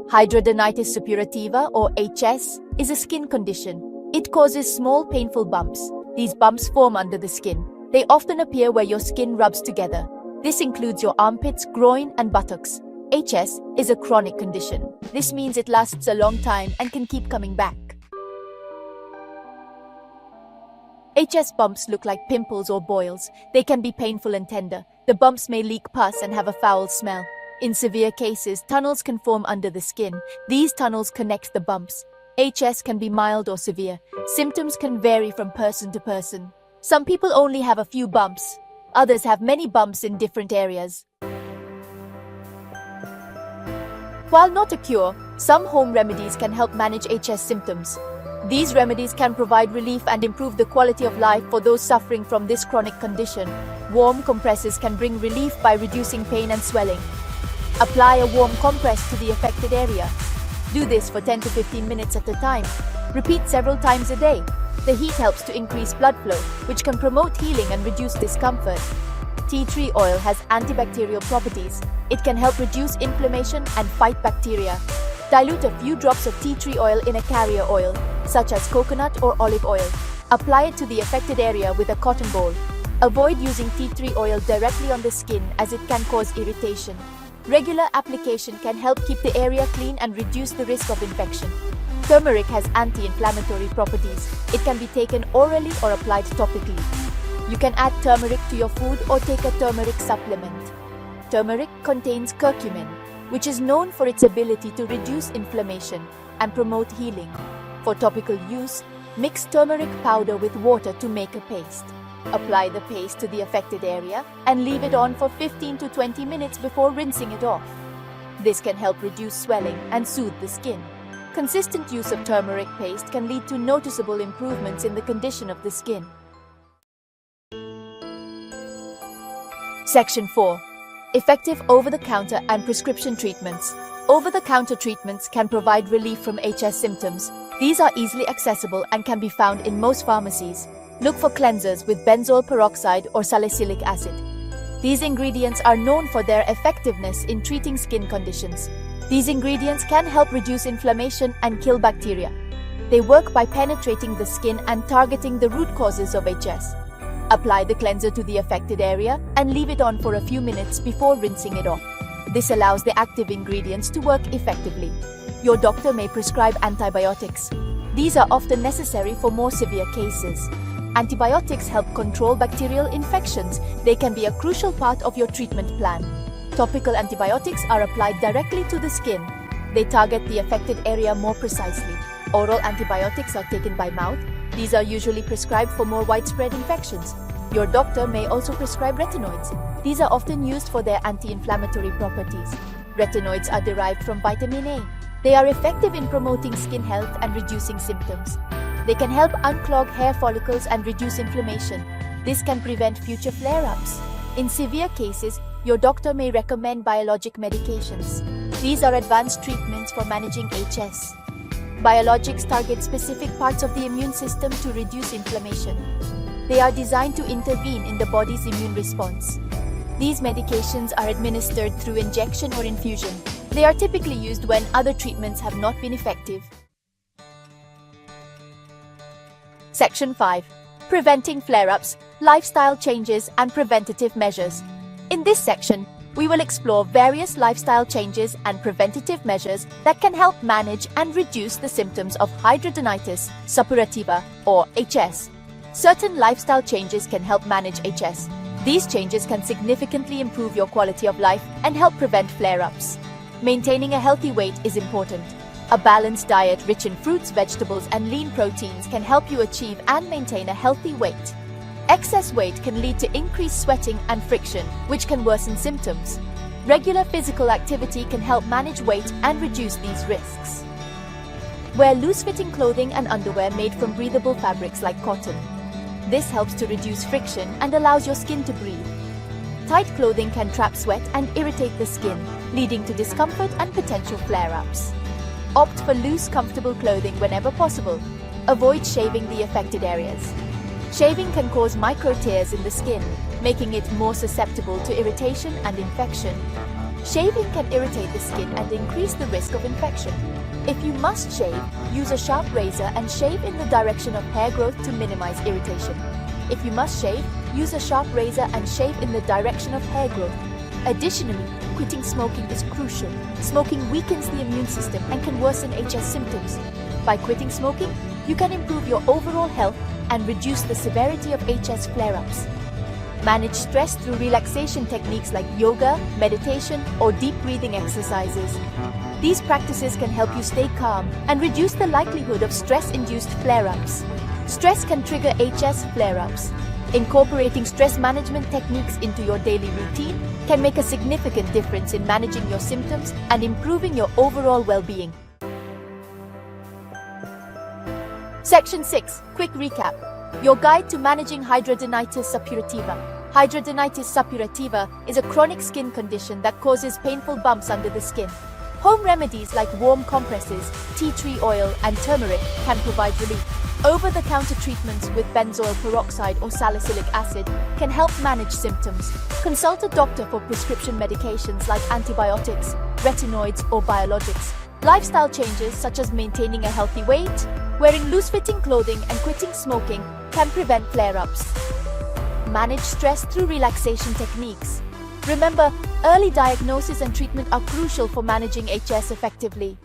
Hidradenitis suppurativa, or HS, is a skin condition. It causes small painful bumps. These bumps form under the skin. They often appear where your skin rubs together. This includes your armpits, groin, and buttocks. HS is a chronic condition. This means it lasts a long time and can keep coming back. HS bumps look like pimples or boils. They can be painful and tender. The bumps may leak pus and have a foul smell. In severe cases, tunnels can form under the skin. These tunnels connect the bumps. HS can be mild or severe. Symptoms can vary from person to person. Some people only have a few bumps. Others have many bumps in different areas. While not a cure, some home remedies can help manage HS symptoms. These remedies can provide relief and improve the quality of life for those suffering from this chronic condition. Warm compresses can bring relief by reducing pain and swelling. Apply a warm compress to the affected area. Do this for 10 to 15 minutes at a time. Repeat several times a day. The heat helps to increase blood flow, which can promote healing and reduce discomfort. Tea tree oil has antibacterial properties. It can help reduce inflammation and fight bacteria. Dilute a few drops of tea tree oil in a carrier oil, such as coconut or olive oil. Apply it to the affected area with a cotton ball. Avoid using tea tree oil directly on the skin as it can cause irritation. Regular application can help keep the area clean and reduce the risk of infection. Turmeric has anti-inflammatory properties. It can be taken orally or applied topically. You can add turmeric to your food or take a turmeric supplement. Turmeric contains curcumin, which is known for its ability to reduce inflammation and promote healing. For topical use, mix turmeric powder with water to make a paste. Apply the paste to the affected area and leave it on for 15 to 20 minutes before rinsing it off. This can help reduce swelling and soothe the skin. Consistent use of turmeric paste can lead to noticeable improvements in the condition of the skin. Section 4. Effective over-the-counter and prescription treatments. Over-the-counter treatments can provide relief from HS symptoms. These are easily accessible and can be found in most pharmacies. Look for cleansers with benzoyl peroxide or salicylic acid. These ingredients are known for their effectiveness in treating skin conditions. These ingredients can help reduce inflammation and kill bacteria. They work by penetrating the skin and targeting the root causes of HS. Apply the cleanser to the affected area and leave it on for a few minutes before rinsing it off. This allows the active ingredients to work effectively. Your doctor may prescribe antibiotics. These are often necessary for more severe cases. Antibiotics help control bacterial infections. They can be a crucial part of your treatment plan. Topical antibiotics are applied directly to the skin. They target the affected area more precisely. Oral antibiotics are taken by mouth. These are usually prescribed for more widespread infections. Your doctor may also prescribe retinoids. These are often used for their anti-inflammatory properties. Retinoids are derived from vitamin A. They are effective in promoting skin health and reducing symptoms. They can help unclog hair follicles and reduce inflammation. This can prevent future flare-ups. In severe cases, your doctor may recommend biologic medications. These are advanced treatments for managing HS. Biologics target specific parts of the immune system to reduce inflammation. They are designed to intervene in the body's immune response. These medications are administered through injection or infusion. They are typically used when other treatments have not been effective. Section 5. Preventing flare-ups, lifestyle changes, and preventative measures. In this section, we will explore various lifestyle changes and preventative measures that can help manage and reduce the symptoms of hidradenitis suppurativa, or HS. Certain lifestyle changes can help manage HS. These changes can significantly improve your quality of life and help prevent flare-ups. Maintaining a healthy weight is important. A balanced diet rich in fruits, vegetables, and lean proteins can help you achieve and maintain a healthy weight. Excess weight can lead to increased sweating and friction, which can worsen symptoms. Regular physical activity can help manage weight and reduce these risks. Wear loose-fitting clothing and underwear made from breathable fabrics like cotton. This helps to reduce friction and allows your skin to breathe. Tight clothing can trap sweat and irritate the skin, leading to discomfort and potential flare-ups. Opt for loose, comfortable clothing whenever possible. Avoid shaving the affected areas. Shaving can cause micro tears in the skin, making it more susceptible to irritation and infection. Shaving can irritate the skin and increase the risk of infection. If you must shave, use a sharp razor and shave in the direction of hair growth to minimize irritation. If you must shave, use a sharp razor and shave in the direction of hair growth. Additionally, quitting smoking is crucial. Smoking weakens the immune system and can worsen HS symptoms. By quitting smoking, you can improve your overall health and reduce the severity of HS flare-ups. Manage stress through relaxation techniques like yoga, meditation, or deep breathing exercises. These practices can help you stay calm and reduce the likelihood of stress-induced flare-ups. Stress can trigger HS flare-ups. Incorporating stress management techniques into your daily routine can make a significant difference in managing your symptoms and improving your overall well-being. Section 6. Quick recap. Your guide to managing hidradenitis suppurativa. Hidradenitis suppurativa is a chronic skin condition that causes painful bumps under the skin. Home remedies like warm compresses, tea tree oil, and turmeric can provide relief. Over-the-counter treatments with benzoyl peroxide or salicylic acid can help manage symptoms. Consult a doctor for prescription medications like antibiotics, retinoids, or biologics. Lifestyle changes such as maintaining a healthy weight, wearing loose-fitting clothing, and quitting smoking can prevent flare-ups. Manage stress through relaxation techniques. Remember, early diagnosis and treatment are crucial for managing HS effectively.